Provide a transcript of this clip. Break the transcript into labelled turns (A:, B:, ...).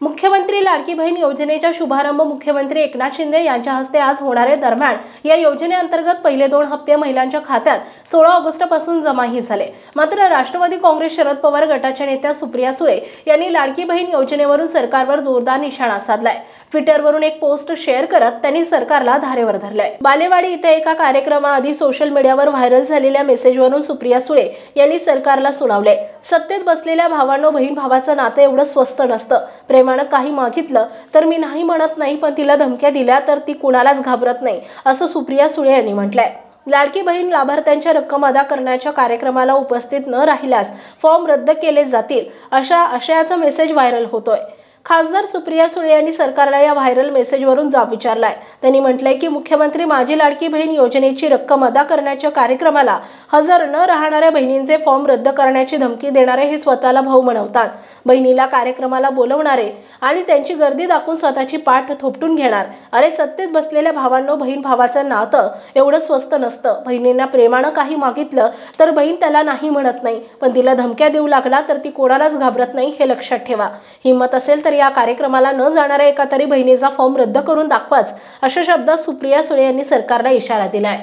A: मुख्यमंत्री लाडकी बहीण योजनेचा शुभारंभ मुख्यमंत्री एकनाथ शिंदे यांच्या हस्ते आज होणार आहे। दरम्यान या योजनेअंतर्गत पहिले 2 हप्ते महिलांच्या खात्यात 16 ऑगस्टपासून जमाही झाले। मात्र राष्ट्रवादी काँग्रेस शरद पवार गटाच्या नेत्या सुप्रिया सुळे यांनी लाडकी बहीण योजनेवरून सरकारवर जोरदार निशाणा साधलाय। ट्विटरवरून एक पोस्ट शेअर करत त्यांनी सरकारला धारेवर धरलंय। बालेवाडी इथे एका कार्यक्रमाआधी सोशल मीडियावर व्हायरल झालेल्या मेसेजवरून सुप्रिया सुळे यांनी सरकारला सुनावले, सत्तेत बसलेल्या भावांनो, बहीण भावाचं नातं एवढं स्वस्त नसतं। प्रेमानं काही मागितलं तर मी नाही म्हणत नाही, पण तिला धमक्या दिल्या तर ती कुणालाच घाबरत नाही, असं सुप्रिया सुळे यांनी म्हटलंय। लाडकी बहीण लाभार्थ्यांच्या रक्कम अदा करण्याच्या कार्यक्रमाला उपस्थित न राहिल्यास फॉर्म रद्द केले जातील, अशा आशयाचा मेसेज व्हायरल होतोय। खासदार सुप्रिया सुळे यांनी सरकारला या व्हायरल मेसेजवरून जाब विचारलाय। त्यांनी म्हटलंय की मुख्यमंत्री माझी लाडकी बहीण योजनेची रक्कम अदा करण्याच्या कार्यक्रमाला हजर न राहणाऱ्या बहिणींचे फॉर्म रद्द करण्याची धमकी देणारे हे स्वतःला भाऊ म्हणवतात। बहिणीला कार्यक्रमाला बोलवणारे आणि त्यांची गर्दी दाखवून स्वतःची पाठ थोपटून घेणार। अरे सत्तेत बसलेल्या भावांनो, बहीण भावाचं नातं एवढं स्वस्त नसतं। बहिणींना प्रेमानं काही मागितलं तर बहीण त्याला नाही म्हणत नाही, पण तिला धमक्या देऊ लागला तर ती कोणालाच घाबरत नाही, हे लक्षात ठेवा। हिम्मत असेल तर या कार्यक्रमाला न जाणाऱ्या एका तरी बहिणीचा फॉर्म रद्द करून दाखवाच, अशा शब्दात सुप्रिया सुळे यांनी सरकारला इशारा दिलाय।